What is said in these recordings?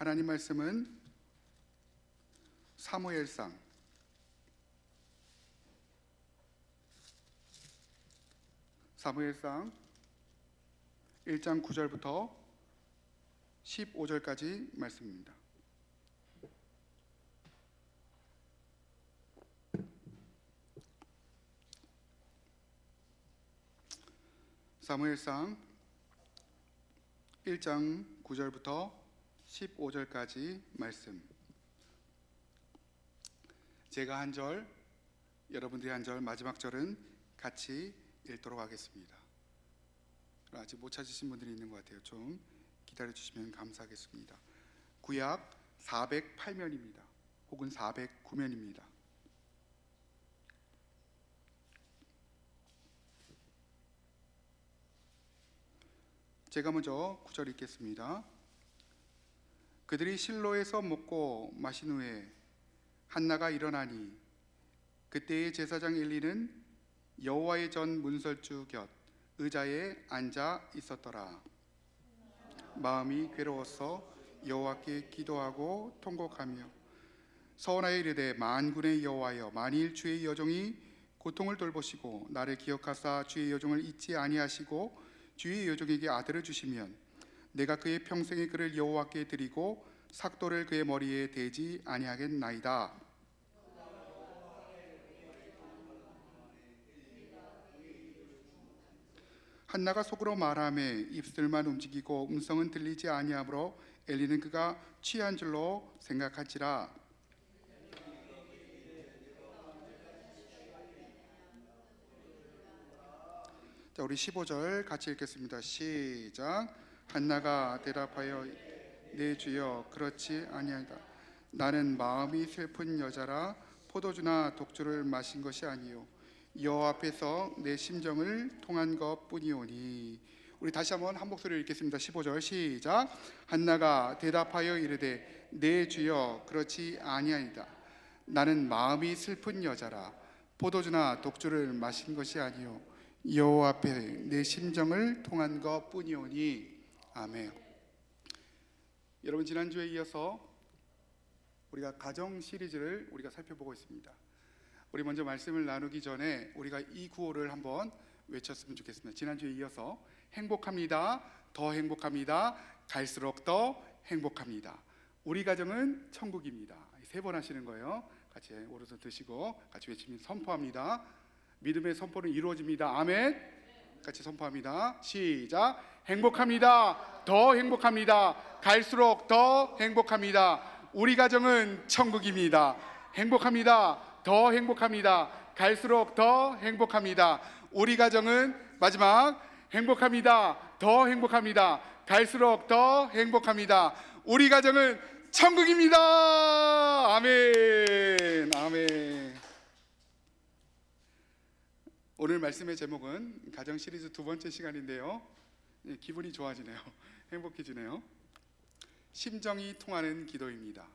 하나님 말씀은 사무엘상 1장 9절부터 15절까지 말씀입니다. 사무엘상 1장 9절부터 15절까지 말씀. 제가 한 절, 여러분들이 한 절, 마지막 절은 같이 읽도록 하겠습니다. 아직 못 찾으신 분들이 있는 것 같아요. 좀 기다려 주시면 감사하겠습니다. 구약 408면입니다. 혹은 409면입니다. 제가 먼저 9절 읽겠습니다. 그들이 실로에서 먹고 마신 후에 한나가 일어나니 그때의 제사장 엘리는 여호와의 전 문설주 곁 의자에 앉아 있었더라. 마음이 괴로워서 여호와께 기도하고 통곡하며 서원하여 이르되 만군의 여호와여, 만일 주의 여종이 고통을 돌보시고 나를 기억하사 주의 여종을 잊지 아니하시고 주의 여종에게 아들을 주시면 내가 그의 평생의 그를 여호와께 드리고 삭도를 그의 머리에 대지 아니하겠나이다. 한나가 속으로 말하며 입술만 움직이고 음성은 들리지 아니하므로 엘리는 그가 취한 줄로 생각한지라. 자, 우리 15절 같이 읽겠습니다. 시작. 한나가 대답하여 네 주여, 그렇지 아니하다. 나는 마음이 슬픈 여자라 포도주나 독주를 마신 것이 아니요 여호와 앞에서 내 심정을 통한 것뿐이오니. 우리 다시 한번 한 목소리로 읽겠습니다. 15절 시작. 한나가 대답하여 이르되 네 주여, 그렇지 아니하니이다. 나는 마음이 슬픈 여자라 포도주나 독주를 마신 것이 아니요 여호와 앞에 내 심정을 통한 것뿐이오니. 아멘. 여러분, 지난주에 이어서 우리가 가정 시리즈를 우리가 살펴보고 있습니다. 우리 먼저 말씀을 나누기 전에 우리가 이 구호를 한번 외쳤으면 좋겠습니다. 지난주에 이어서 행복합니다, 더 행복합니다, 갈수록 더 행복합니다. 우리 가정은 천국입니다. 3번 하시는 거예요. 같이 오른손 드시고 같이 외치면 선포합니다. 믿음의 선포는 이루어집니다. 아멘. 같이 선포합니다. 시작. 행복합니다, 더 행복합니다, 갈수록 더 행복합니다. 우리 가정은 천국입니다. 행복합니다, 더 행복합니다, 갈수록 더 행복합니다. 우리 가정은 마지막 행복합니다, 더 행복합니다, 갈수록 더 행복합니다. 우리 가정은 천국입니다. 아멘. 아멘. 오늘 말씀의 제목은 가정 시리즈 2번째 시간인데요. 기분이 좋아지네요. 행복해지네요. 심정이 통하는 기도입니다.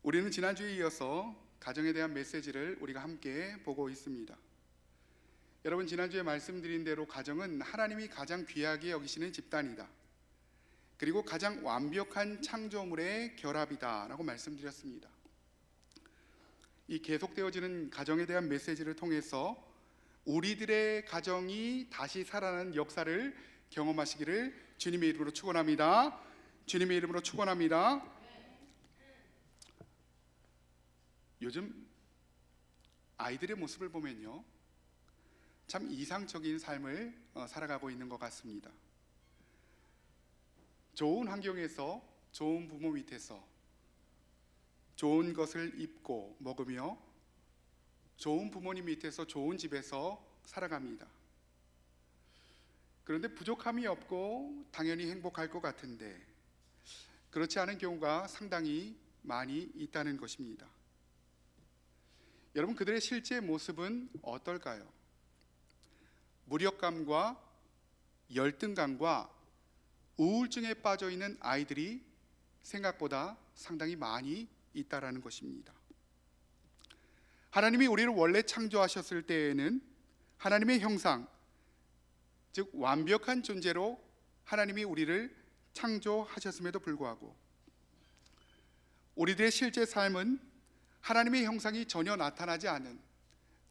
우리는 지난주에 이어서 가정에 대한 메시지를 우리가 함께 보고 있습니다. 여러분, 지난주에 말씀드린 대로 가정은 하나님이 가장 귀하게 여기시는 집단이다. 그리고 가장 완벽한 창조물의 결합이다 라고 말씀드렸습니다. 이 계속되어지는 가정에 대한 메시지를 통해서 우리들의 가정이 다시 살아나는 역사를 경험하시기를 주님의 이름으로 축원합니다. 주님의 이름으로 축원합니다. 요즘 아이들의 모습을 보면요, 참 이상적인 삶을 살아가고 있는 것 같습니다. 좋은 환경에서, 좋은 부모 밑에서 좋은 것을 입고 먹으며 좋은 부모님 밑에서 좋은 집에서 살아갑니다. 그런데 부족함이 없고 당연히 행복할 것 같은데 그렇지 않은 경우가 상당히 많이 있다는 것입니다. 여러분, 그들의 실제 모습은 어떨까요? 무력감과 열등감과 우울증에 빠져 있는 아이들이 생각보다 상당히 많이 있다라는 것입니다. 하나님이 우리를 원래 창조하셨을 때에는 하나님의 형상, 즉 완벽한 존재로 하나님이 우리를 창조하셨음에도 불구하고 우리들의 실제 삶은 하나님의 형상이 전혀 나타나지 않은,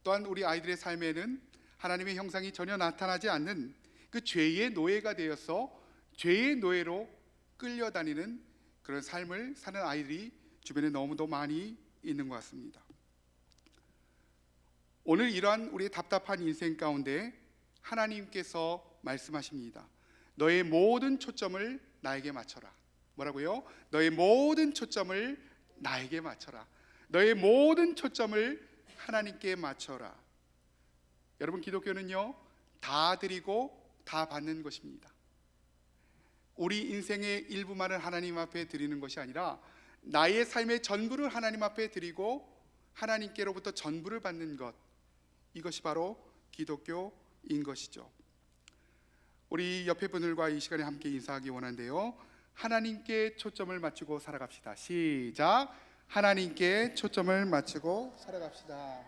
또한 우리 아이들의 삶에는 하나님의 형상이 전혀 나타나지 않는 그 죄의 노예가 되어서 죄의 노예로 끌려다니는 그런 삶을 사는 아이들이 주변에 너무도 많이 있는 것 같습니다. 오늘 이러한 우리의 답답한 인생 가운데 하나님께서 말씀하십니다. 너의 모든 초점을 나에게 맞춰라. 뭐라고요? 너의 모든 초점을 나에게 맞춰라. 너의 모든 초점을 하나님께 맞춰라. 여러분, 기독교는요, 다 드리고 다 받는 것입니다. 우리 인생의 일부만을 하나님 앞에 드리는 것이 아니라 나의 삶의 전부를 하나님 앞에 드리고 하나님께로부터 전부를 받는 것, 이것이 바로 기독교인 것이죠. 우리 옆에 분들과 이 시간에 함께 인사하기 원한데요, 하나님께 초점을 맞추고 살아갑시다. 시작. 하나님께 초점을 맞추고 살아갑시다.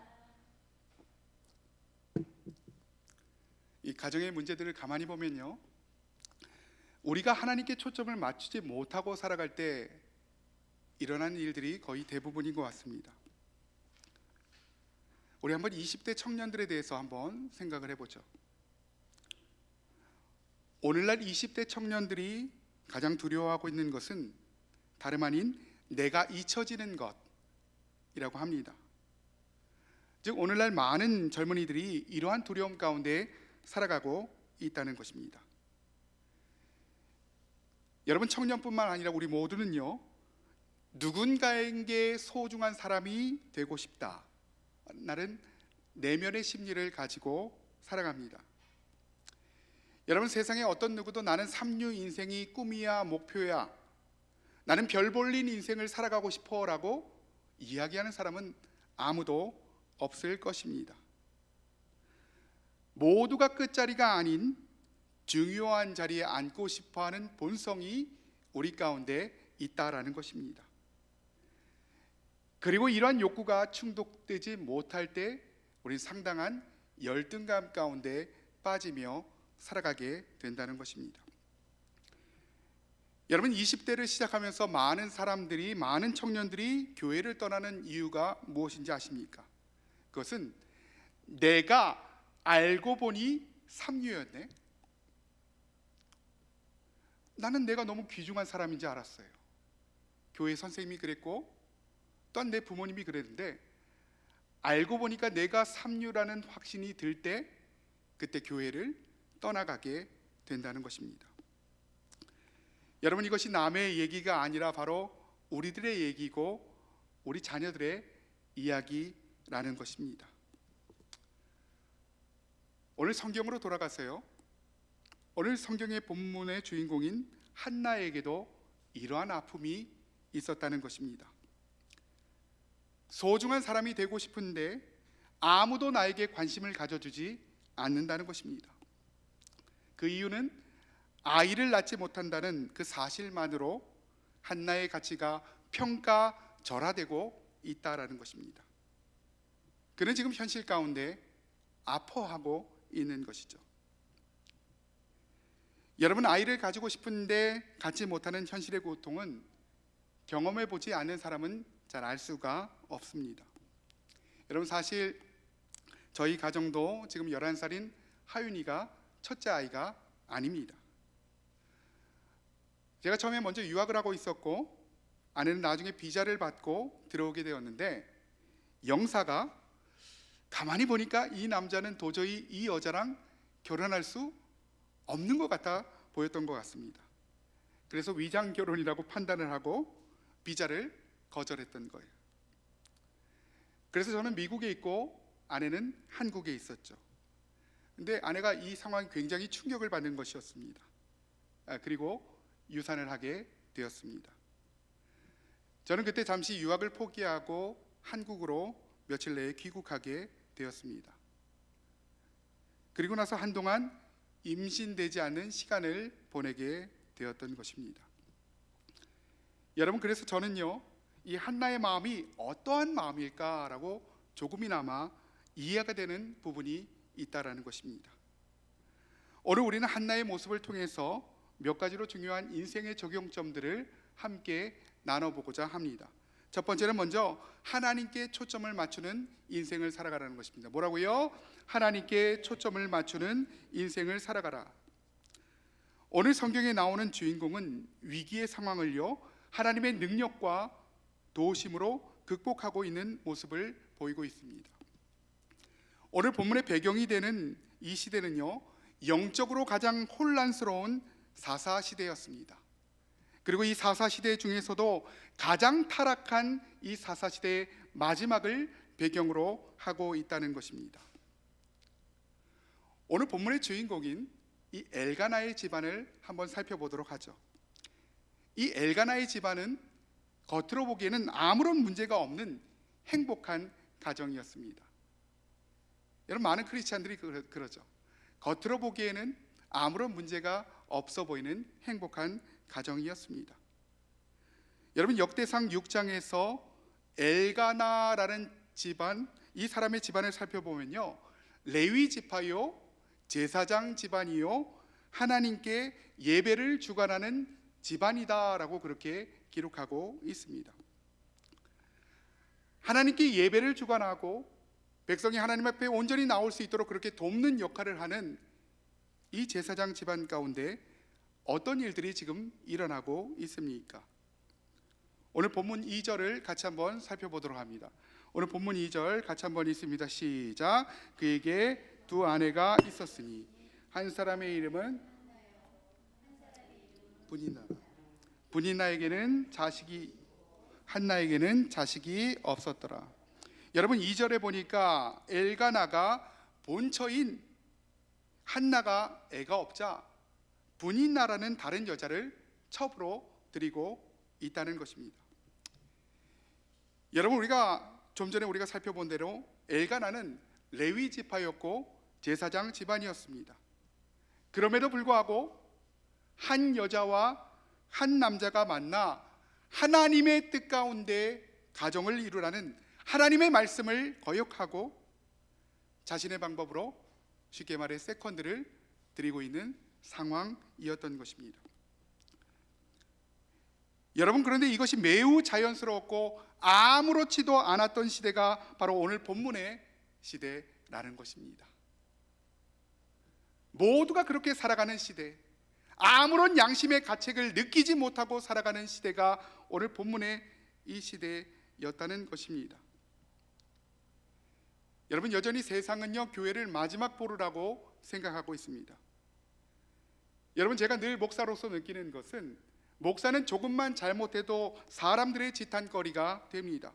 이 가정의 문제들을 가만히 보면요, 우리가 하나님께 초점을 맞추지 못하고 살아갈 때 일어나는 일들이 거의 대부분인 것 같습니다. 우리 한번 20대 청년들에 대해서 한번 생각을 해보죠. 오늘날 20대 청년들이 가장 두려워하고 있는 것은 다름 아닌 내가 잊혀지는 것이라고 합니다. 즉 오늘날 많은 젊은이들이 이러한 두려움 가운데 살아가고 있다는 것입니다. 여러분, 청년뿐만 아니라 우리 모두는요, 누군가에게 소중한 사람이 되고 싶다 라는 내면의 심리를 가지고 살아갑니다. 여러분, 세상에 어떤 누구도 나는 삼류 인생이 꿈이야 목표야, 나는 별 볼린 인생을 살아가고 싶어 라고 이야기하는 사람은 아무도 없을 것입니다. 모두가 끝자리가 아닌 중요한 자리에 앉고 싶어하는 본성이 우리 가운데 있다라는 것입니다. 그리고 이러한 욕구가 충족되지 못할 때 우리는 상당한 열등감 가운데 빠지며 살아가게 된다는 것입니다. 여러분, 20대를 시작하면서 많은 사람들이, 많은 청년들이 교회를 떠나는 이유가 무엇인지 아십니까? 그것은 내가 알고 보니 삼류였네. 나는 내가 너무 귀중한 사람인지 알았어요. 교회 선생님이 그랬고 또한 내 부모님이 그랬는데, 알고 보니까 내가 삼류라는 확신이 들 때 그때 교회를 떠나가게 된다는 것입니다. 여러분, 이것이 남의 얘기가 아니라 바로 우리들의 얘기고 우리 자녀들의 이야기라는 것입니다. 오늘 성경으로 돌아가세요. 오늘 성경의 본문의 주인공인 한나에게도 이러한 아픔이 있었다는 것입니다. 소중한 사람이 되고 싶은데 아무도 나에게 관심을 가져주지 않는다는 것입니다. 그 이유는 아이를 낳지 못한다는 그 사실만으로 한나의 가치가 평가절하되고 있다라는 것입니다. 그는 지금 현실 가운데 아파하고 있는 것이죠. 여러분, 아이를 가지고 싶은데 갖지 못하는 현실의 고통은 경험해 보지 않는 사람은 잘 알 수가 없습니다. 여러분, 사실 저희 가정도 지금 11살인 하윤이가 첫째 아이가 아닙니다. 제가 처음에 먼저 유학을 하고 있었고 아내는 나중에 비자를 받고 들어오게 되었는데, 영사가 가만히 보니까 이 남자는 도저히 이 여자랑 결혼할 수 없는 것 같아 보였던 것 같습니다. 그래서 위장 결혼이라고 판단을 하고 비자를 거절했던 거예요. 그래서 저는 미국에 있고 아내는 한국에 있었죠. 근데 아내가 이 상황이 굉장히 충격을 받는 것이었습니다. 그리고 유산을 하게 되었습니다. 저는 그때 잠시 유학을 포기하고 한국으로 며칠 내에 귀국하게 되었습니다. 그리고 나서 한동안 임신되지 않는 시간을 보내게 되었던 것입니다. 여러분, 그래서 저는요, 이 한나의 마음이 어떠한 마음일까라고 조금이나마 이해가 되는 부분이 있다라는 것입니다. 오늘 우리는 한나의 모습을 통해서 몇 가지로 중요한 인생의 적용점들을 함께 나눠보고자 합니다. 첫 번째는 먼저 하나님께 초점을 맞추는 인생을 살아가라는 것입니다. 뭐라고요? 하나님께 초점을 맞추는 인생을 살아가라. 오늘 성경에 나오는 주인공은 위기의 상황을요, 하나님의 능력과 도우심으로 극복하고 있는 모습을 보이고 있습니다. 오늘 본문의 배경이 되는 이 시대는요, 영적으로 가장 혼란스러운 사사 시대였습니다. 그리고 이 사사 시대 중에서도 가장 타락한 이 사사 시대의 마지막을 배경으로 하고 있다는 것입니다. 오늘 본문의 주인공인 이 엘가나의 집안을 한번 살펴보도록 하죠. 이 엘가나의 집안은 겉으로 보기에는 아무런 문제가 없는 행복한 가정이었습니다. 여러분, 많은 크리스찬들이 그러죠. 겉으로 보기에는 아무런 문제가 없어 보이는 행복한 가정이었습니다. 여러분, 역대상 6장에서 엘가나라는 집안, 이 사람의 집안을 살펴보면요, 레위 지파요, 제사장 집안이요, 하나님께 예배를 주관하는 집안이다라고 그렇게 기록하고 있습니다. 하나님께 예배를 주관하고 백성이 하나님 앞에 온전히 나올 수 있도록 그렇게 돕는 역할을 하는 이 제사장 집안 가운데 어떤 일들이 지금 일어나고 있습니까? 오늘 본문 2절을 같이 한번 살펴보도록 합니다. 오늘 본문 2절 같이 한번 읽습니다. 시작. 그에게 두 아내가 있었으니 한 사람의 이름은 분이나에게는 자식이, 한나에게는 자식이 없었더라. 여러분, 2절에 보니까 엘가나가 본처인 한나가 애가 없자 분이나라는 다른 여자를 첩으로 들이고 있다는 것입니다. 여러분, 우리가 좀 전에 우리가 살펴본 대로 엘가나는 레위 지파였고 제사장 집안이었습니다. 그럼에도 불구하고 한 여자와 한 남자가 만나 하나님의 뜻 가운데 가정을 이루라는 하나님의 말씀을 거역하고 자신의 방법으로, 쉽게 말해 세컨드를 드리고 있는 상황이었던 것입니다. 여러분, 그런데 이것이 매우 자연스러웠고 아무렇지도 않았던 시대가 바로 오늘 본문의 시대라는 것입니다. 모두가 그렇게 살아가는 시대, 아무런 양심의 가책을 느끼지 못하고 살아가는 시대가 오늘 본문의 이 시대였다는 것입니다. 여러분, 여전히 세상은요, 교회를 마지막 보루라고 생각하고 있습니다. 여러분, 제가 늘 목사로서 느끼는 것은 목사는 조금만 잘못해도 사람들의 지탄거리가 됩니다.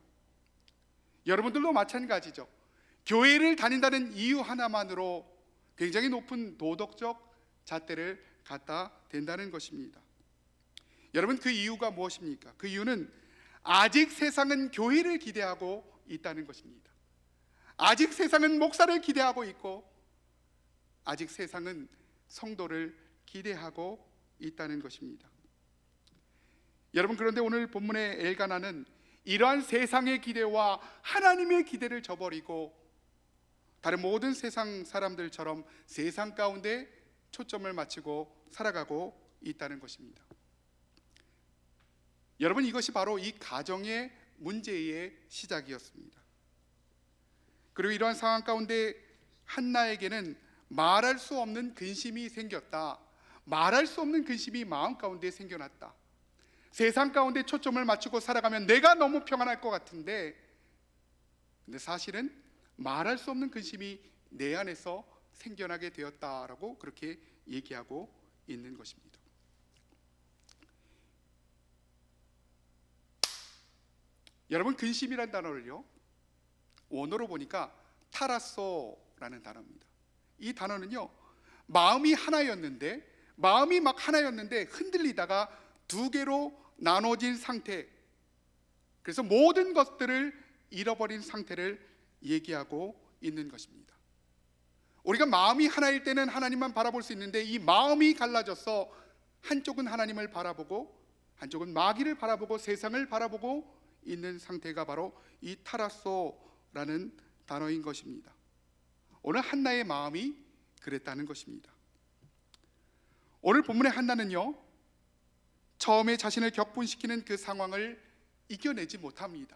여러분들도 마찬가지죠. 교회를 다닌다는 이유 하나만으로 굉장히 높은 도덕적 잣대를 갖다 댄다는 것입니다. 여러분, 그 이유가 무엇입니까? 그 이유는 아직 세상은 교회를 기대하고 있다는 것입니다. 아직 세상은 목사를 기대하고 있고 아직 세상은 성도를 기대하고 있다는 것입니다. 여러분, 그런데 오늘 본문의 엘가나는 이러한 세상의 기대와 하나님의 기대를 저버리고 다른 모든 세상 사람들처럼 세상 가운데 초점을 맞추고 살아가고 있다는 것입니다. 여러분, 이것이 바로 이 가정의 문제의 시작이었습니다. 그리고 이러한 상황 가운데 한나에게는 말할 수 없는 근심이 생겼다. 말할 수 없는 근심이 마음 가운데 생겨났다. 세상 가운데 초점을 맞추고 살아가면 내가 너무 평안할 것 같은데, 근데 사실은 말할 수 없는 근심이 내 안에서 생겨나게 되었다라고 그렇게 얘기하고 있는 것입니다. 여러분, 근심이란 단어를요, 원어로 보니까 타라소라는 단어입니다. 이 단어는요, 마음이 막 하나였는데 흔들리다가 두 개로 나눠진 상태, 그래서 모든 것들을 잃어버린 상태를 얘기하고 있는 것입니다. 우리가 마음이 하나일 때는 하나님만 바라볼 수 있는데 이 마음이 갈라져서 한쪽은 하나님을 바라보고 한쪽은 마귀를 바라보고 세상을 바라보고 있는 상태가 바로 이 타라소라는 단어인 것입니다. 오늘 한나의 마음이 그랬다는 것입니다. 오늘 본문의 한나는요, 처음에 자신을 격분시키는 그 상황을 이겨내지 못합니다.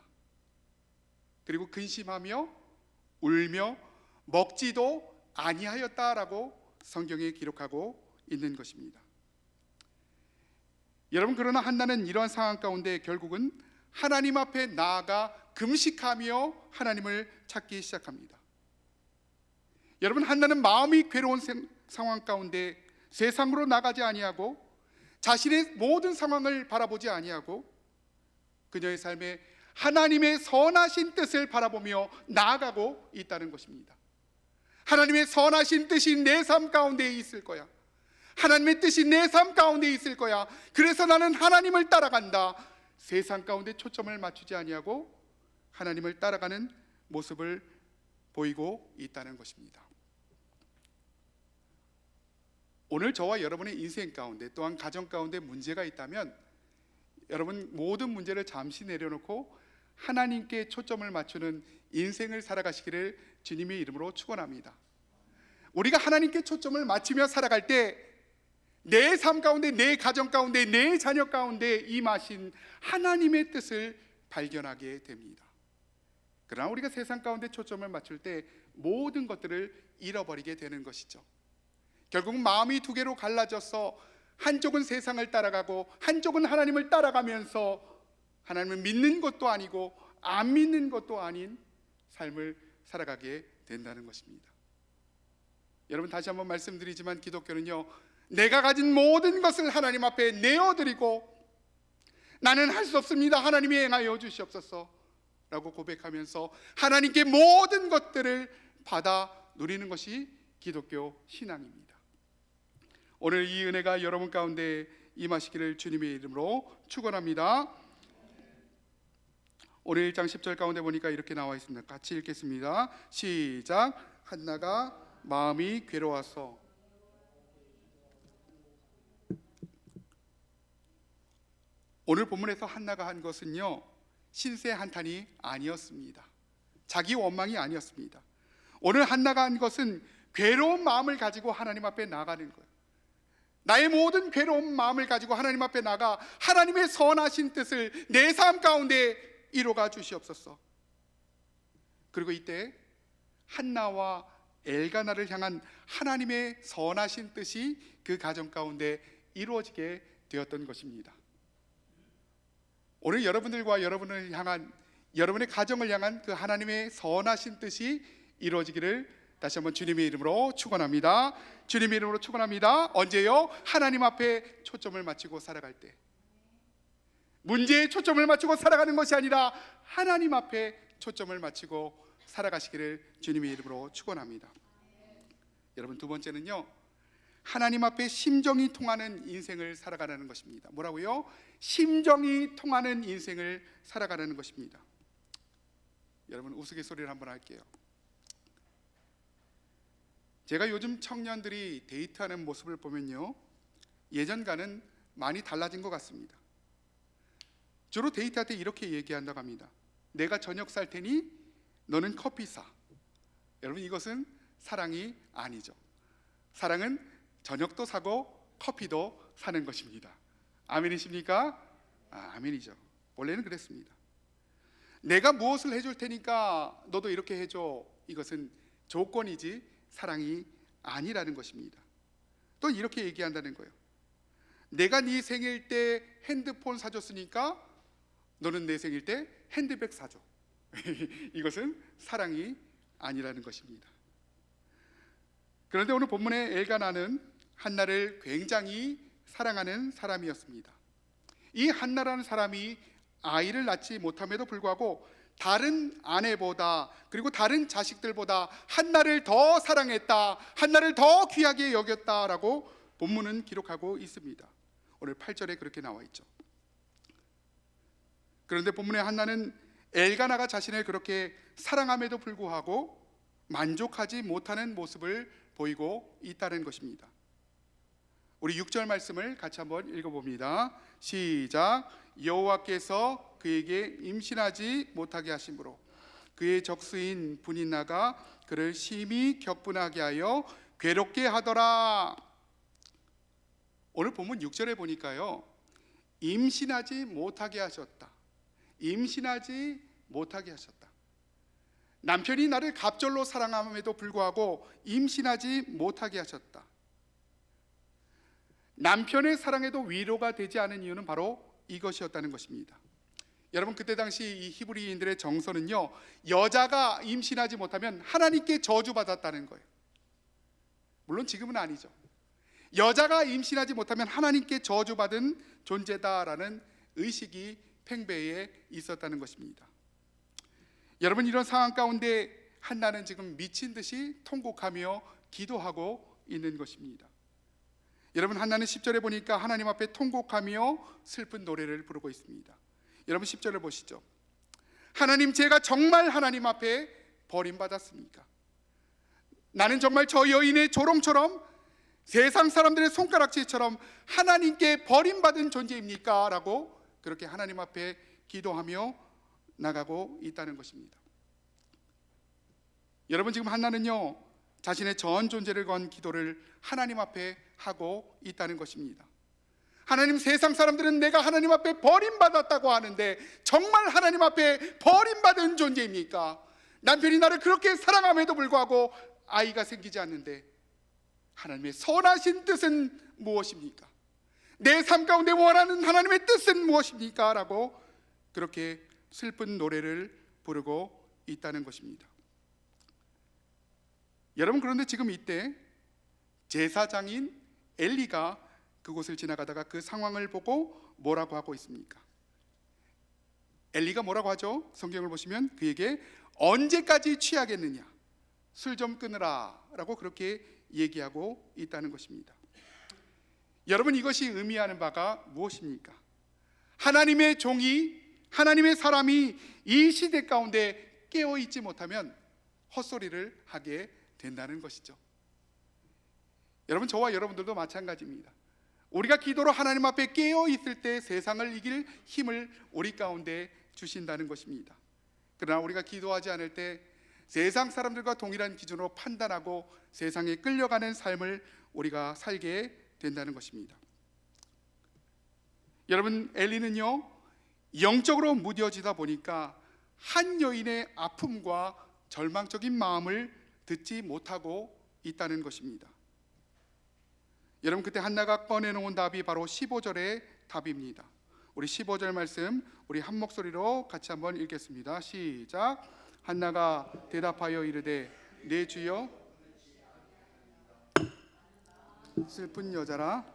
그리고 근심하며 울며 먹지도 아니하였다라고 성경에 기록하고 있는 것입니다. 여러분, 그러나 한나는 이러한 상황 가운데 결국은 하나님 앞에 나아가 금식하며 하나님을 찾기 시작합니다. 여러분, 한나는 마음이 괴로운 상황 가운데 세상으로 나가지 아니하고 자신의 모든 상황을 바라보지 아니하고 그녀의 삶에 하나님의 선하신 뜻을 바라보며 나아가고 있다는 것입니다. 하나님의 선하신 뜻이 내 삶 가운데 있을 거야. 하나님의 뜻이 내 삶 가운데 있을 거야. 그래서 나는 하나님을 따라간다. 세상 가운데 초점을 맞추지 아니하고 하나님을 따라가는 모습을 보이고 있다는 것입니다. 오늘 저와 여러분의 인생 가운데 또한 가정 가운데 문제가 있다면 여러분, 모든 문제를 잠시 내려놓고 하나님께 초점을 맞추는 인생을 살아가시기를 주님의 이름으로 축원합니다. 우리가 하나님께 초점을 맞추며 살아갈 때 내 삶 가운데, 내 가정 가운데, 내 자녀 가운데 임하신 하나님의 뜻을 발견하게 됩니다. 그러나 우리가 세상 가운데 초점을 맞출 때 모든 것들을 잃어버리게 되는 것이죠. 결국 마음이 두 개로 갈라져서 한쪽은 세상을 따라가고 한쪽은 하나님을 따라가면서 하나님을 믿는 것도 아니고 안 믿는 것도 아닌 삶을 살아가게 된다는 것입니다. 여러분, 다시 한번 말씀드리지만 기독교는요, 내가 가진 모든 것을 하나님 앞에 내어드리고 나는 할 수 없습니다, 하나님이 행하여 주시옵소서 라고 고백하면서 하나님께 모든 것들을 받아 누리는 것이 기독교 신앙입니다. 오늘 이 은혜가 여러분 가운데 임하시기를 주님의 이름으로 축원합니다. 오늘 1장 10절 가운데 보니까 이렇게 나와 있습니다. 같이 읽겠습니다. 시작. 한나가 마음이 괴로워서. 오늘 본문에서 한나가 한 것은요, 신세 한탄이 아니었습니다. 자기 원망이 아니었습니다. 오늘 한나가 한 것은 괴로운 마음을 가지고 하나님 앞에 나가는 거예요. 나의 모든 괴로운 마음을 가지고 하나님 앞에 나가 하나님의 선하신 뜻을 내 삶 가운데 이루어가 주시옵소서. 그리고 이때 한나와 엘가나를 향한 하나님의 선하신 뜻이 그 가정 가운데 이루어지게 되었던 것입니다. 오늘 여러분들과 여러분을 향한, 여러분의 가정을 향한 그 하나님의 선하신 뜻이 이루어지기를 다시 한번 주님의 이름으로 축원합니다. 주님의 이름으로 축원합니다. 언제요? 하나님 앞에 초점을 맞추고 살아갈 때. 문제에 초점을 맞추고 살아가는 것이 아니라 하나님 앞에 초점을 맞추고 살아가시기를 주님의 이름으로 축원합니다. 여러분, 두 번째는요, 하나님 앞에 심정이 통하는 인생을 살아가라는 것입니다. 뭐라고요? 심정이 통하는 인생을 살아가라는 것입니다. 여러분, 우스갯소리를 한번 할게요. 제가 요즘 청년들이 데이트하는 모습을 보면요, 예전과는 많이 달라진 것 같습니다. 주로 데이트할 때 이렇게 얘기한다고 합니다. 내가 저녁 살 테니 너는 커피 사. 여러분, 이것은 사랑이 아니죠. 사랑은 저녁도 사고 커피도 사는 것입니다. 아멘이십니까? 아멘이죠. 원래는 그랬습니다. 내가 무엇을 해줄 테니까 너도 이렇게 해줘. 이것은 조건이지 사랑이 아니라는 것입니다. 또 이렇게 얘기한다는 거예요. 내가 네 생일 때 핸드폰 사줬으니까 너는 내 생일 때 핸드백 사줘. 이것은 사랑이 아니라는 것입니다. 그런데 오늘 본문의 엘가나는 한나를 굉장히 사랑하는 사람이었습니다. 이 한나라는 사람이 아이를 낳지 못함에도 불구하고 다른 아내보다, 그리고 다른 자식들보다 한나를 더 사랑했다, 한나를 더 귀하게 여겼다라고 본문은 기록하고 있습니다. 오늘 8절에 그렇게 나와 있죠. 그런데 본문의 한나는 엘가나가 자신을 그렇게 사랑함에도 불구하고 만족하지 못하는 모습을 보이고 있다는 것입니다. 우리 6절 말씀을 같이 한번 읽어봅니다. 시작. 여호와께서 그에게 임신하지 못하게 하심으로 그의 적수인 분인나가 그를 심히 격분하게 하여 괴롭게 하더라. 오늘 본문 6절에 보니까요, 임신하지 못하게 하셨다. 임신하지 못하게 하셨다. 남편이 나를 갑절로 사랑함에도 불구하고 임신하지 못하게 하셨다. 남편의 사랑에도 위로가 되지 않은 이유는 바로 이것이었다는 것입니다. 여러분, 그때 당시 이 히브리인들의 정서는요, 여자가 임신하지 못하면 하나님께 저주받았다는 거예요. 물론 지금은 아니죠. 여자가 임신하지 못하면 하나님께 저주받은 존재다라는 의식이 팽배해 있었다는 것입니다. 여러분, 이런 상황 가운데 한나는 지금 미친 듯이 통곡하며 기도하고 있는 것입니다. 여러분, 한나는 10절에 보니까 하나님 앞에 통곡하며 슬픈 노래를 부르고 있습니다. 여러분, 10절을 보시죠. 하나님, 제가 정말 하나님 앞에 버림받았습니까? 나는 정말 저 여인의 조롱처럼 세상 사람들의 손가락질처럼 하나님께 버림받은 존재입니까? 라고 그렇게 하나님 앞에 기도하며 나가고 있다는 것입니다. 여러분, 지금 한나는요, 자신의 전 존재를 건 기도를 하나님 앞에 하고 있다는 것입니다. 하나님, 세상 사람들은 내가 하나님 앞에 버림받았다고 하는데 정말 하나님 앞에 버림받은 존재입니까? 남편이 나를 그렇게 사랑함에도 불구하고 아이가 생기지 않는데 하나님의 선하신 뜻은 무엇입니까? 내 삶 가운데 원하는 하나님의 뜻은 무엇입니까? 라고 그렇게 슬픈 노래를 부르고 있다는 것입니다. 여러분, 그런데 지금 이때 제사장인 엘리가 그곳을 지나가다가 그 상황을 보고 뭐라고 하고 있습니까? 엘리가 뭐라고 하죠? 성경을 보시면 그에게 언제까지 취하겠느냐, 술 좀 끊으라 라고 그렇게 얘기하고 있다는 것입니다. 여러분, 이것이 의미하는 바가 무엇입니까? 하나님의 종이, 하나님의 사람이 이 시대 가운데 깨어있지 못하면 헛소리를 하게 된다는 것이죠. 여러분, 저와 여러분들도 마찬가지입니다. 우리가 기도로 하나님 앞에 깨어있을 때 세상을 이길 힘을 우리 가운데 주신다는 것입니다. 그러나 우리가 기도하지 않을 때 세상 사람들과 동일한 기준으로 판단하고 세상에 끌려가는 삶을 우리가 살게 된다는 것입니다. 여러분, 엘리는요, 영적으로 무뎌지다 보니까 한 여인의 아픔과 절망적인 마음을 듣지 못하고 있다는 것입니다. 여러분, 그때 한나가 꺼내놓은 답이 바로 15절의 답입니다. 우리 15절 말씀 우리 한 목소리로 같이 한번 읽겠습니다. 시작. 한나가 대답하여 이르되 내 주여, 슬픈 여자라.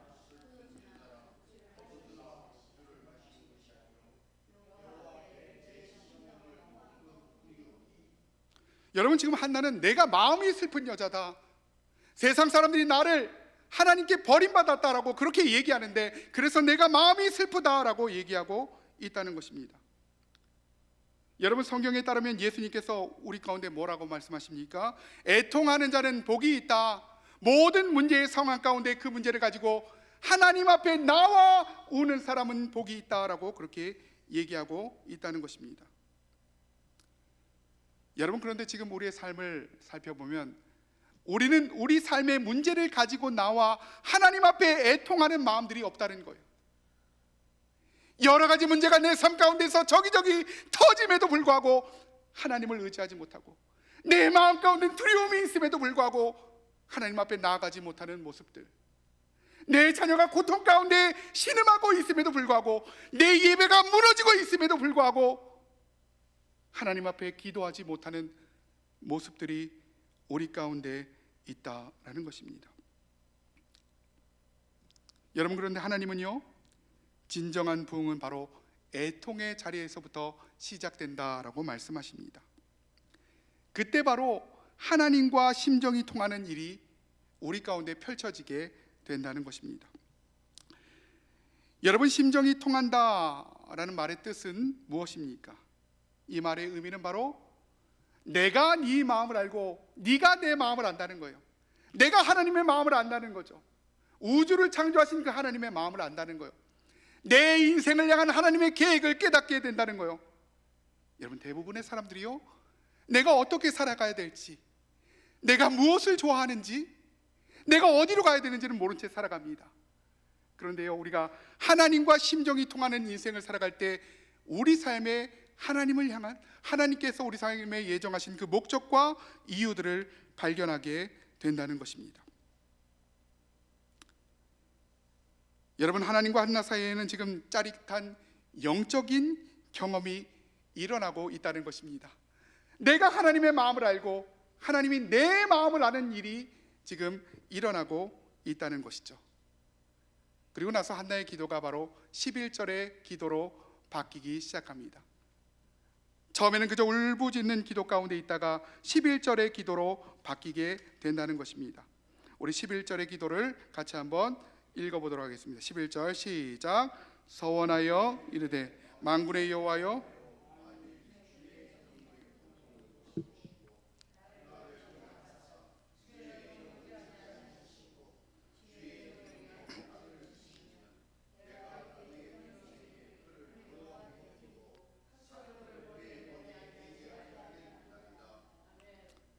여러분, 지금 한나는 내가 마음이 슬픈 여자다, 세상 사람들이 나를 하나님께 버림받았다라고 그렇게 얘기하는데 그래서 내가 마음이 슬프다라고 얘기하고 있다는 것입니다. 여러분, 성경에 따르면 예수님께서 우리 가운데 뭐라고 말씀하십니까? 애통하는 자는 복이 있다. 모든 문제의 상황 가운데 그 문제를 가지고 하나님 앞에 나와 우는 사람은 복이 있다라고 그렇게 얘기하고 있다는 것입니다. 여러분, 그런데 지금 우리의 삶을 살펴보면 우리는 우리 삶의 문제를 가지고 나와 하나님 앞에 애통하는 마음들이 없다는 거예요. 여러 가지 문제가 내 삶 가운데서 저기저기 터짐에도 불구하고 하나님을 의지하지 못하고, 내 마음 가운데 두려움이 있음에도 불구하고 하나님 앞에 나아가지 못하는 모습들, 내 자녀가 고통 가운데 신음하고 있음에도 불구하고, 내 예배가 무너지고 있음에도 불구하고 하나님 앞에 기도하지 못하는 모습들이 우리 가운데 있다라는 것입니다. 여러분, 그런데 하나님은요, 진정한 부흥은 바로 애통의 자리에서부터 시작된다라고 말씀하십니다. 그때 바로 하나님과 심정이 통하는 일이 우리 가운데 펼쳐지게 된다는 것입니다. 여러분, 심정이 통한다라는 말의 뜻은 무엇입니까? 이 말의 의미는 바로 내가 네 마음을 알고 네가 내 마음을 안다는 거예요. 내가 하나님의 마음을 안다는 거죠. 우주를 창조하신 그 하나님의 마음을 안다는 거예요. 내 인생을 향한 하나님의 계획을 깨닫게 된다는 거예요. 여러분, 대부분의 사람들이요, 내가 어떻게 살아가야 될지, 내가 무엇을 좋아하는지, 내가 어디로 가야 되는지는 모른 채 살아갑니다. 그런데요, 우리가 하나님과 심정이 통하는 인생을 살아갈 때 우리 삶에 하나님을 향한, 하나님께서 우리 삶에 예정하신 그 목적과 이유들을 발견하게 된다는 것입니다. 여러분, 하나님과 한나 사이에는 지금 짜릿한 영적인 경험이 일어나고 있다는 것입니다. 내가 하나님의 마음을 알고 하나님이 내 마음을 아는 일이 지금 일어나고 있다는 것이죠. 그리고 나서 한나의 기도가 바로 11절의 기도로 바뀌기 시작합니다. 처음에는 그저 울부짖는 기도 가운데 있다가 11절의 기도로 바뀌게 된다는 것입니다. 우리 11절의 기도를 같이 한번 읽어보도록 하겠습니다. 11절 시작. 서원하여 이르되 만군의 여호와여,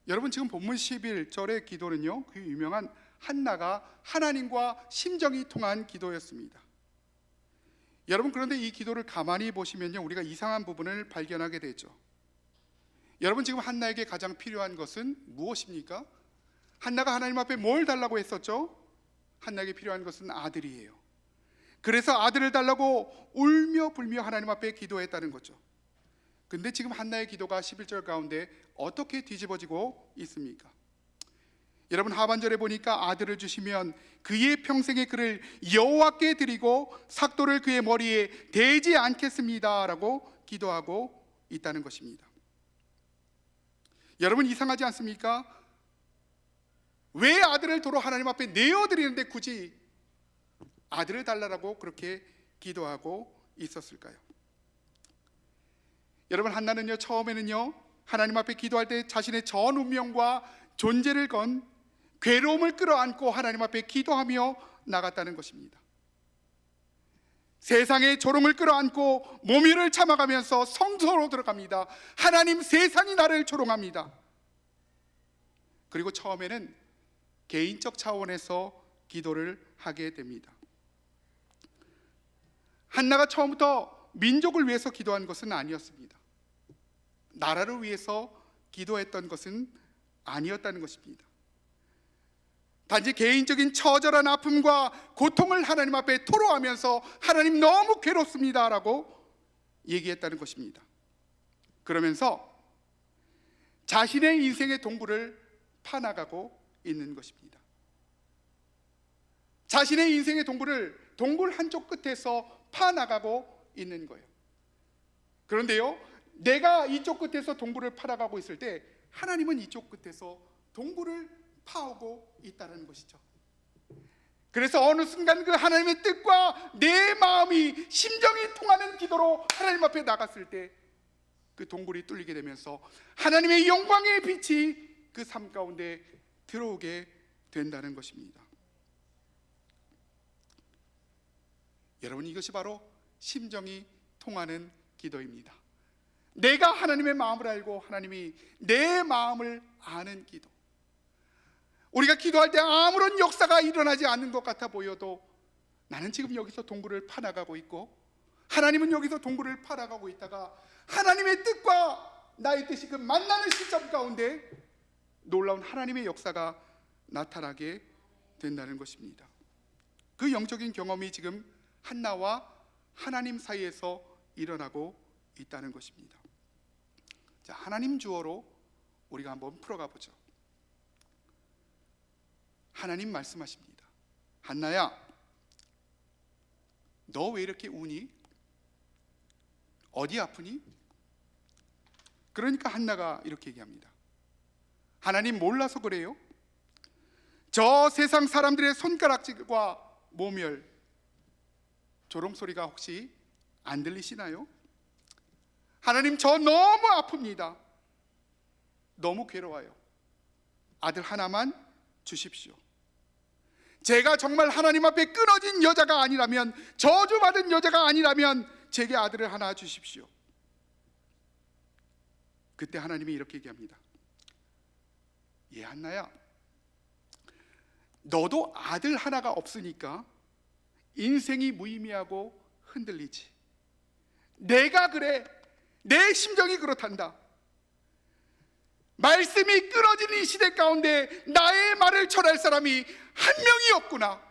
여러분, 지금 본문 11절의 기도는요, 그 유명한 한나가 하나님과 심정이 통한 기도였습니다. 여러분, 그런데 이 기도를 가만히 보시면요, 우리가 이상한 부분을 발견하게 되죠. 여러분, 지금 한나에게 가장 필요한 것은 무엇입니까? 한나가 하나님 앞에 뭘 달라고 했었죠? 한나에게 필요한 것은 아들이에요. 그래서 아들을 달라고 울며 불며 하나님 앞에 기도했다는 거죠. 근데 지금 한나의 기도가 11절 가운데 어떻게 뒤집어지고 있습니까? 여러분, 하반절에 보니까 아들을 주시면 그의 평생의 그를 여호와께 드리고 삭도를 그의 머리에 대지 않겠습니다 라고 기도하고 있다는 것입니다. 여러분, 이상하지 않습니까? 왜 아들을 도로 하나님 앞에 내어드리는데 굳이 아들을 달라고 그렇게 기도하고 있었을까요? 여러분, 한나는요, 처음에는요, 하나님 앞에 기도할 때 자신의 전 운명과 존재를 건 괴로움을 끌어안고 하나님 앞에 기도하며 나갔다는 것입니다. 세상의 조롱을 끌어안고 모멸을 참아가면서 성소로 들어갑니다. 하나님, 세상이 나를 조롱합니다. 그리고 처음에는 개인적 차원에서 기도를 하게 됩니다. 한나가 처음부터 민족을 위해서 기도한 것은 아니었습니다. 나라를 위해서 기도했던 것은 아니었다는 것입니다. 단지 개인적인 처절한 아픔과 고통을 하나님 앞에 토로하면서 하나님, 너무 괴롭습니다 라고 얘기했다는 것입니다. 그러면서 자신의 인생의 동굴을 파나가고 있는 것입니다. 자신의 인생의 동굴을 동굴 한쪽 끝에서 파나가고 있는 거예요. 그런데요, 내가 이쪽 끝에서 동굴을 파나가고 있을 때 하나님은 이쪽 끝에서 동굴을 파오고 있다는 것이죠. 그래서 어느 순간 그 하나님의 뜻과 내 마음이 심정이 통하는 기도로 하나님 앞에 나갔을 때 그 동굴이 뚫리게 되면서 하나님의 영광의 빛이 그 삶 가운데 들어오게 된다는 것입니다. 여러분, 이것이 바로 심정이 통하는 기도입니다. 내가 하나님의 마음을 알고 하나님이 내 마음을 아는 기도. 우리가 기도할 때 아무런 역사가 일어나지 않는 것 같아 보여도 나는 지금 여기서 동굴을 파나가고 있고 하나님은 여기서 동굴을 파나가고 있다가 하나님의 뜻과 나의 뜻이 그 만나는 시점 가운데 놀라운 하나님의 역사가 나타나게 된다는 것입니다. 그 영적인 경험이 지금 한나와 하나님 사이에서 일어나고 있다는 것입니다. 자, 하나님 주어로 우리가 한번 풀어가 보죠. 하나님 말씀하십니다. 한나야, 너 왜 이렇게 우니? 어디 아프니? 그러니까 한나가 이렇게 얘기합니다. 하나님, 몰라서 그래요? 저 세상 사람들의 손가락질과 모멸, 조롱소리가 혹시 안 들리시나요? 하나님, 저 너무 아픕니다. 너무 괴로워요. 아들 하나만 주십시오. 제가 정말 하나님 앞에 끊어진 여자가 아니라면, 저주받은 여자가 아니라면 제게 아들을 하나 주십시오. 그때 하나님이 이렇게 얘기합니다. 예, 한나야, 너도 아들 하나가 없으니까 인생이 무의미하고 흔들리지. 내가 그래, 내 심정이 그렇단다. 말씀이 끊어진 이 시대 가운데 나의 말을 전할 사람이 한 명이 없구나.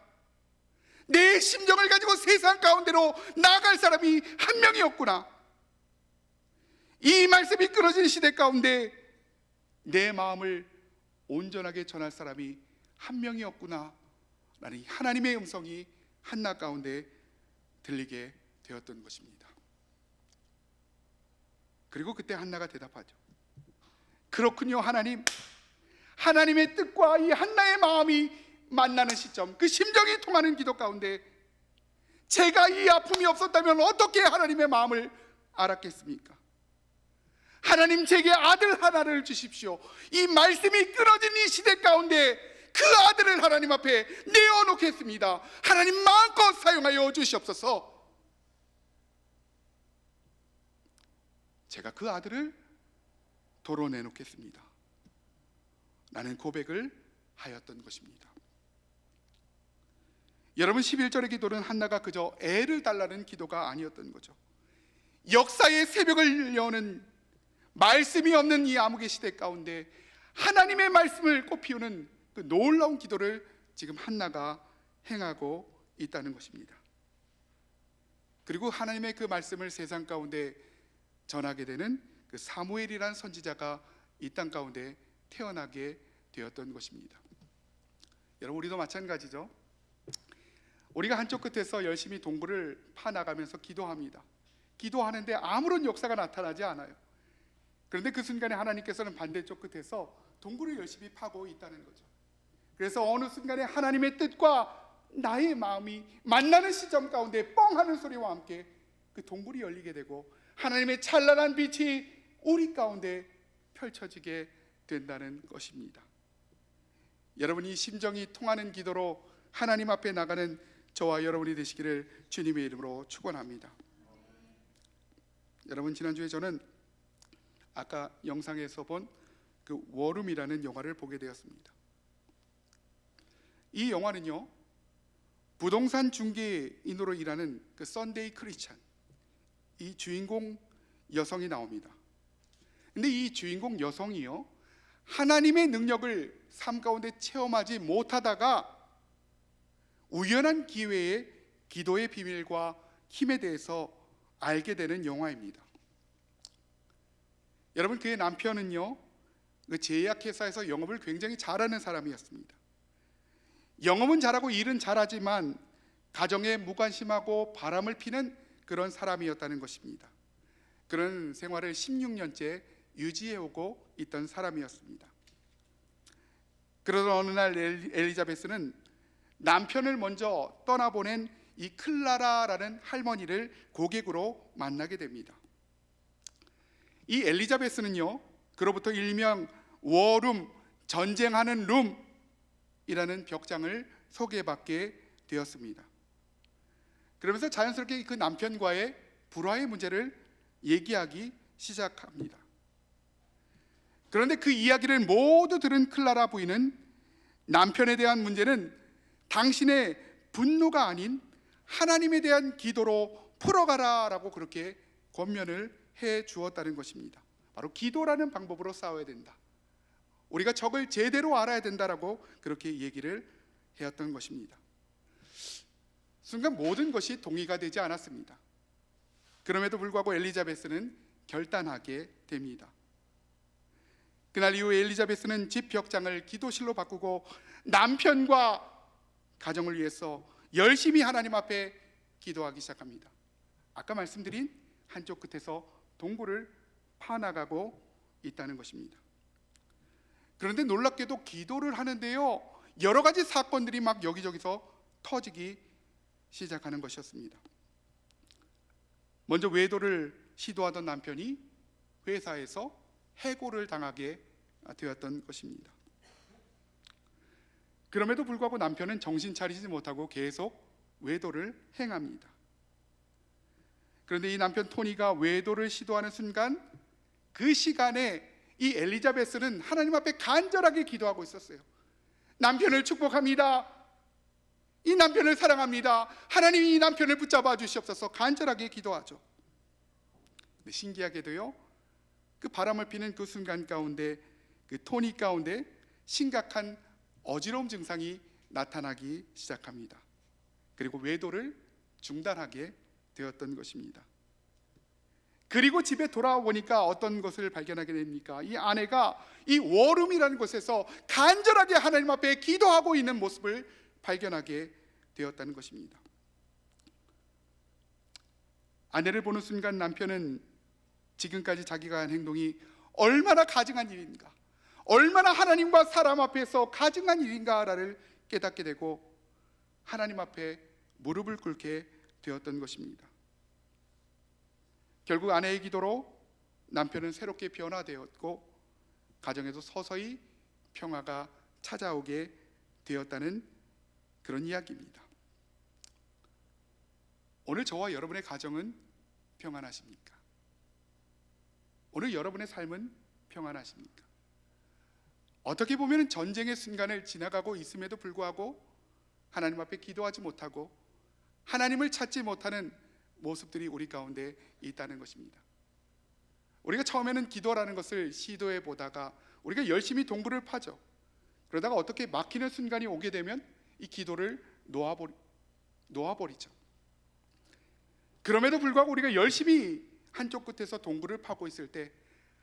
내 심정을 가지고 세상 가운데로 나아갈 사람이 한 명이 없구나. 이 말씀이 끊어진 시대 가운데 내 마음을 온전하게 전할 사람이 한 명이 없구나 라는 하나님의 음성이 한나 가운데 들리게 되었던 것입니다. 그리고 그때 한나가 대답하죠. 그렇군요, 하나님. 하나님의 뜻과 이 한나의 마음이 만나는 시점, 그 심정이 통하는 기도 가운데 제가 이 아픔이 없었다면 어떻게 하나님의 마음을 알았겠습니까? 하나님, 제게 아들 하나를 주십시오. 이 말씀이 끊어진 이 시대 가운데 그 아들을 하나님 앞에 내어놓겠습니다. 하나님, 마음껏 사용하여 주시옵소서. 제가 그 아들을 도로 내놓겠습니다. 라는 고백을 하였던 것입니다. 여러분, 11절의 기도는 한나가 그저 애를 달라는 기도가 아니었던 거죠. 역사의 새벽을 여는 말씀이 없는 이 암흑의 시대 가운데 하나님의 말씀을 꽃피우는 그 놀라운 기도를 지금 한나가 행하고 있다는 것입니다. 그리고 하나님의 그 말씀을 세상 가운데 전하게 되는 그 사무엘이라는 선지자가 이 땅 가운데 태어나게 되었던 것입니다. 여러분, 우리도 마찬가지죠. 우리가 한쪽 끝에서 열심히 동굴을 파나가면서 기도합니다. 기도하는데 아무런 역사가 나타나지 않아요. 그런데 그 순간에 하나님께서는 반대쪽 끝에서 동굴을 열심히 파고 있다는 거죠. 그래서 어느 순간에 하나님의 뜻과 나의 마음이 만나는 시점 가운데 뻥 하는 소리와 함께 그 동굴이 열리게 되고 하나님의 찬란한 빛이 우리 가운데 펼쳐지게 된다는 것입니다. 여러분이 심정이 통하는 기도로 하나님 앞에 나가는 저와 여러분이 되시기를 주님의 이름으로 축원합니다. 여러분, 지난주에 저는 아까 영상에서 본 그 워룸이라는 영화를 보게 되었습니다. 이 영화는요, 부동산 중개인으로 일하는 그 썬데이 크리스찬, 이 주인공 여성이 나옵니다. 근데 이 주인공 여성이요, 하나님의 능력을 삶 가운데 체험하지 못하다가 우연한 기회에 기도의 비밀과 힘에 대해서 알게 되는 영화입니다. 여러분, 그의 남편은요, 그 제약회사에서 영업을 굉장히 잘하는 사람이었습니다. 영업은 잘하고 일은 잘하지만 가정에 무관심하고 바람을 피는 그런 사람이었다는 것입니다. 그런 생활을 16년째 유지해오고 있던 사람이었습니다. 그러던 어느 날 엘리자베스는 남편을 먼저 떠나보낸 이 클라라라는 할머니를 고객으로 만나게 됩니다. 이 엘리자베스는요, 그로부터 일명 워룸, 전쟁하는 룸이라는 벽장을 소개받게 되었습니다. 그러면서 자연스럽게 그 남편과의 불화의 문제를 얘기하기 시작합니다. 그런데 그 이야기를 모두 들은 클라라 부인은 남편에 대한 문제는 당신의 분노가 아닌 하나님에 대한 기도로 풀어가라라고 그렇게 권면을 해 주었다는 것입니다. 바로 기도라는 방법으로 싸워야 된다. 우리가 적을 제대로 알아야 된다라고 그렇게 얘기를 해왔던 것입니다. 순간 모든 것이 동의가 되지 않았습니다. 그럼에도 불구하고 엘리자베스는 결단하게 됩니다. 그날 이후 엘리자베스는 집 벽장을 기도실로 바꾸고 남편과 가정을 위해서 열심히 하나님 앞에 기도하기 시작합니다. 아까 말씀드린 한쪽 끝에서 동굴을 파나가고 있다는 것입니다. 그런데 놀랍게도 기도를 하는데요, 여러 가지 사건들이 막 여기저기서 터지기 시작하는 것이었습니다. 먼저 외도를 시도하던 남편이 회사에서 해고를 당하게 되었던 것입니다. 그럼에도 불구하고 남편은 정신 차리지 못하고 계속 외도를 행합니다. 그런데 이 남편 토니가 외도를 시도하는 순간, 그 시간에 이 엘리자베스는 하나님 앞에 간절하게 기도하고 있었어요. 남편을 축복합니다. 이 남편을 사랑합니다. 하나님이 이 남편을 붙잡아 주시옵소서 간절하게 기도하죠. 근데 신기하게도요, 그 바람을 피는 그 순간 가운데, 그 토니 가운데 심각한 어지러움 증상이 나타나기 시작합니다. 그리고 외도를 중단하게 되었던 것입니다. 그리고 집에 돌아와 보니까 어떤 것을 발견하게 됩니까? 이 아내가 이 워룸이라는 곳에서 간절하게 하나님 앞에 기도하고 있는 모습을 발견하게 되었다는 것입니다. 아내를 보는 순간 남편은 지금까지 자기가 한 행동이 얼마나 가증한 일인가, 얼마나 하나님과 사람 앞에서 가증한 일인가를 깨닫게 되고 하나님 앞에 무릎을 꿇게 되었던 것입니다. 결국 아내의 기도로 남편은 새롭게 변화되었고 가정에도 서서히 평화가 찾아오게 되었다는 그런 이야기입니다. 오늘 저와 여러분의 가정은 평안하십니까? 오늘 여러분의 삶은 평안하십니까? 어떻게 보면 전쟁의 순간을 지나가고 있음에도 불구하고 하나님 앞에 기도하지 못하고 하나님을 찾지 못하는 모습들이 우리 가운데 있다는 것입니다. 우리가 처음에는 기도라는 것을 시도해 보다가 우리가 열심히 동굴을 파죠. 그러다가 어떻게 막히는 순간이 오게 되면 이 기도를 놓아버리죠. 그럼에도 불구하고 우리가 열심히 한쪽 끝에서 동굴을 파고 있을 때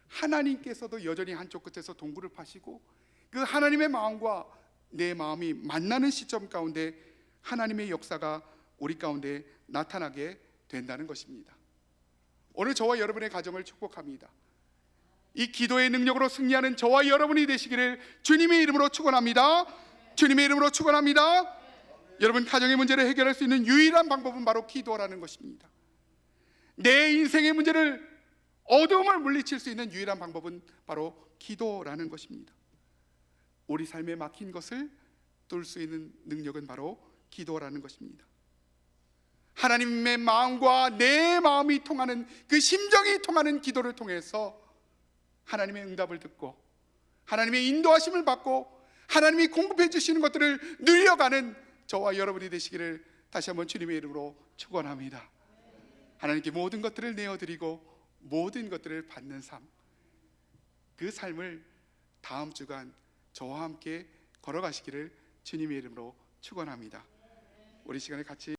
하나님께서도 여전히 한쪽 끝에서 동굴을 파시고 그 하나님의 마음과 내 마음이 만나는 시점 가운데 하나님의 역사가 우리 가운데 나타나게 된다는 것입니다. 오늘 저와 여러분의 가정을 축복합니다. 이 기도의 능력으로 승리하는 저와 여러분이 되시기를 주님의 이름으로 축원합니다. 주님의 이름으로 축원합니다. 여러분, 가정의 문제를 해결할 수 있는 유일한 방법은 바로 기도라는 것입니다. 내 인생의 문제를, 어두움을 물리칠 수 있는 유일한 방법은 바로 기도라는 것입니다. 우리 삶에 막힌 것을 뚫을 수 있는 능력은 바로 기도라는 것입니다. 하나님의 마음과 내 마음이 통하는, 그 심정이 통하는 기도를 통해서 하나님의 응답을 듣고 하나님의 인도하심을 받고 하나님이 공급해 주시는 것들을 누려가는 저와 여러분이 되시기를 다시 한번 주님의 이름으로 축원합니다. 하나님께 모든 것들을 내어드리고 모든 것들을 받는 삶, 그 삶을 다음 주간 저와 함께 걸어가시기를 주님의 이름으로 축원합니다. 우리 시간에 같이